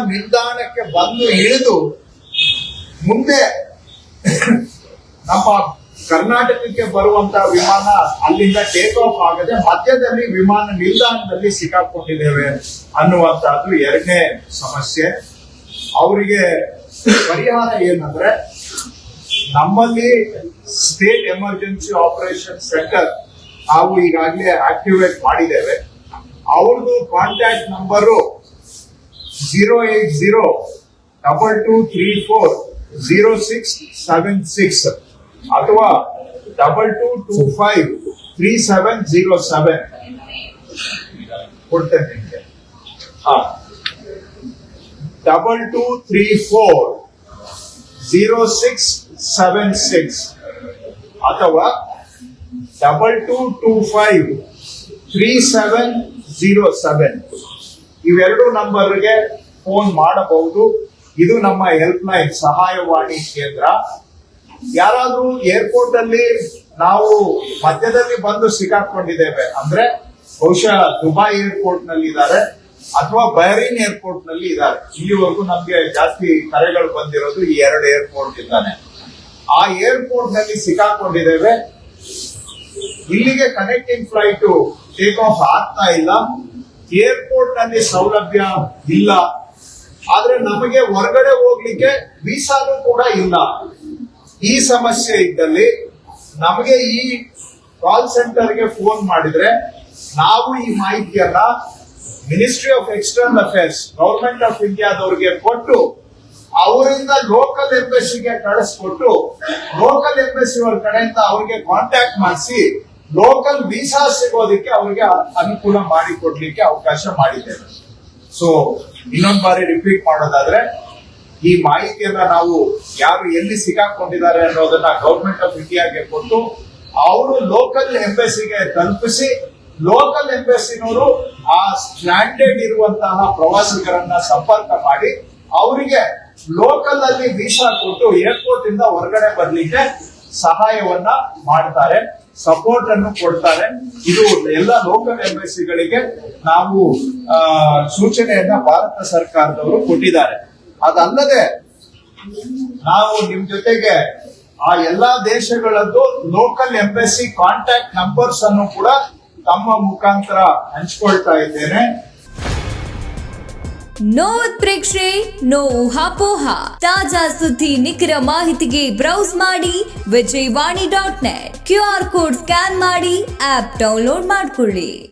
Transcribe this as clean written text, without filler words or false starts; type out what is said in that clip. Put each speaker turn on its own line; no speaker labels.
ನಿಲ್ದಾಣಕ್ಕೆ ಬಂದು ಇಳಿದು ಮುಂದೆ ನಮ್ಮ ಕರ್ನಾಟಕಕ್ಕೆ ಬರುವಂತ ವಿಮಾನ ಅಲ್ಲಿಂದ ಟೇಕ್ ಆಫ್ ಆಗದೆ ಮಧ್ಯದಲ್ಲಿ ವಿಮಾನ ನಿಲ್ದಾಣದಲ್ಲಿ ಸಿಕ್ಕಾಕೊಂಡಿದ್ದೇವೆ ಅನ್ನುವಂತಹದ್ದು ಎರಡನೇ ಸಮಸ್ಯೆ. ಅವರಿಗೆ ಪರಿಹಾರ ಏನಂದ್ರೆ, ನಮ್ಮಲ್ಲಿ ಸ್ಟೇಟ್ ಎಮರ್ಜೆನ್ಸಿ ಆಪರೇಷನ್ ಸೆಂಟರ್ ನಾವು ಈಗಾಗಲೇ ಆಕ್ಟಿವೇಟ್ ಮಾಡಿದ್ದೇವೆ. ಅವ್ರದ್ದು ಕಾಂಟ್ಯಾಕ್ಟ್ ನಂಬರು 08022340676 ಅಥವಾ 22253707 ಕೊಡ್ತೇನೆ ನಿಮಗೆ. 22340676 ಅಥವಾ 22253707 ಇವೆರಡು ನಂಬರ್ಗೆ ಫೋನ್ ಮಾಡಬಹುದು. ಇದು ನಮ್ಮ ಹೆಲ್ಪ್ ಲೈನ್ ಸಹಾಯವಾಣಿ ಕೇಂದ್ರ. ಯಾರಾದ್ರೂ ಏರ್ಪೋರ್ಟ್ ಅಲ್ಲಿ ನಾವು ಮಧ್ಯದಲ್ಲಿ ಬಂದು ಸಿಕ್ಕಾಕೊಂಡಿದ್ದೇವೆ ಅಂದ್ರೆ ಬಹುಶಃ ದುಬೈ ಏರ್ಪೋರ್ಟ್ ನಲ್ಲಿ ಇದ್ದಾರೆ ಅಥವಾ ಬಹರೀನ್ ಏರ್ಪೋರ್ಟ್ ನಲ್ಲಿ ಇದ್ದಾರೆ. ಇಲ್ಲಿವರೆಗೂ ನಮ್ಗೆ ಜಾಸ್ತಿ ಕರೆಗಳು ಬಂದಿರೋದು ಈ ಎರಡು ಏರ್ಪೋರ್ಟ್ ಇದ್ದಾನೆ. ಆ ಏರ್ಪೋರ್ಟ್ ನಲ್ಲಿ ಸಿಕ್ಕಾಕೊಂಡಿದ್ದೇವೆ, ಇಲ್ಲಿಗೆ ಕನೆಕ್ಟಿಂಗ್ ಫ್ಲೈಟ್ ಟೇಕ್ ಆಫ್ ಆಗ್ತಾ ಇಲ್ಲ, ಏರ್ಪೋರ್ಟ್ ನಲ್ಲಿ ಸೌಲಭ್ಯ ಇಲ್ಲ, ಆದ್ರೆ ನಮಗೆ ಹೊರಗಡೆ ಹೋಗ್ಲಿಕ್ಕೆ ವೀಸಾನು ಕೂಡ ಇಲ್ಲ. ಈ ಸಮಸ್ಯೆ ಇದ್ದಲ್ಲಿ ನಮಗೆ ಈ ಕಾಲ್ ಸೆಂಟರ್ಗೆ ಫೋನ್ ಮಾಡಿದ್ರೆ ನಾವು ಈ ಮಾಹಿತಿಯನ್ನ ministry of external affairs government of ಇಂಡಿಯಾದವ್ರಿಗೆ ಕೊಟ್ಟು ಅವರಿಂದ ಲೋಕಲ್ ಎಂಬಸಿಗೆ ಕಳಿಸ್ಕೊಟ್ಟು ಲೋಕಲ್ ಎಂಬಸಿ ಅವ್ರ ಕಡೆಯಿಂದ ಅವ್ರಿಗೆ ಕಾಂಟ್ಯಾಕ್ಟ್ ಮಾಡಿಸಿ ಲೋಕಲ್ ವೀಸಾ ಸಿಗೋದಕ್ಕೆ ಅವ್ರಿಗೆ ಅನುಕೂಲ ಮಾಡಿಕೊಡ್ಲಿಕ್ಕೆ ಅವಕಾಶ ಮಾಡಿದ್ದೇವೆ. ಸೊ ಇನ್ನೊಂದು ಬಾರಿ ರಿಪೀಟ್ ಮಾಡೋದಾದ್ರೆ, ಈ ಮಾಹಿತಿಯನ್ನ ನಾವು ಯಾರು ಎಲ್ಲಿ ಸಿಕ್ಕಾಕೊಂಡಿದ್ದಾರೆ ಅನ್ನೋದನ್ನ ಗವರ್ಮೆಂಟ್ ಆಫ್ ಇಂಡಿಯಾಗೆ ಕೊಟ್ಟು ಅವರು ಲೋಕಲ್ ಎಂಬಸಿಗೆ ತಲುಪಿಸಿ ಲೋಕಲ್ ಎಂಬಸಿನವರು ಆ ಸ್ಟ್ಯಾಂಡರ್ಡ್ ಇರುವಂತಹ ಪ್ರವಾಸಿಗರನ್ನ ಸಂಪರ್ಕ ಮಾಡಿ ಅವರಿಗೆ ಲೋಕಲ್ ಅಲ್ಲಿ ವೀಸಾ ಕೊಟ್ಟು ಏರ್ಪೋರ್ಟ್ ಇಂದ ಹೊರಗಡೆ ಬರ್ಲಿಕ್ಕೆ ಸಹಾಯವನ್ನ ಮಾಡ್ತಾರೆ, ಸಪೋರ್ಟ್ ಅನ್ನು ಕೊಡ್ತಾರೆ. ಇದು ಎಲ್ಲ ಲೋಕಲ್ ಎಂಬಸಿಗಳಿಗೆ ನಾವು ಸೂಚನೆಯನ್ನ ಭಾರತ ಸರ್ಕಾರದವರು ಕೊಟ್ಟಿದ್ದಾರೆ. ಅದಲ್ಲದೆ ನಾವು ನಿಮ್ ಜೊತೆಗೆ ಆ ಎಲ್ಲಾ ದೇಶಗಳದ್ದು ಲೋಕಲ್ ಎಂಬಸಿ ಕಾಂಟ್ಯಾಕ್ಟ್ ನಂಬರ್ಸ್ ಅನ್ನು ಕೂಡ ತಮ್ಮ ಮುಖಾಂತರ ಹಂಚ್ಕೊಳ್ತಾ ಇದ್ದೇನೆ.
ನೋ ಉತ್ಪ್ರೇಕ್ಷೆ, ನೋ ಊಹಾಪೋಹ. ತಾಜಾ ಸುದ್ದಿ ನಿಖರ ಮಾಹಿತಿಗೆ ಬ್ರೌಸ್ ಮಾಡಿ ವಿಜಯವಾಣಿ.net. QR ಕೋಡ್ ಸ್ಕ್ಯಾನ್ ಮಾಡಿ ಆಪ್ ಡೌನ್ಲೋಡ್ ಮಾಡ್ಕೊಳ್ಳಿ.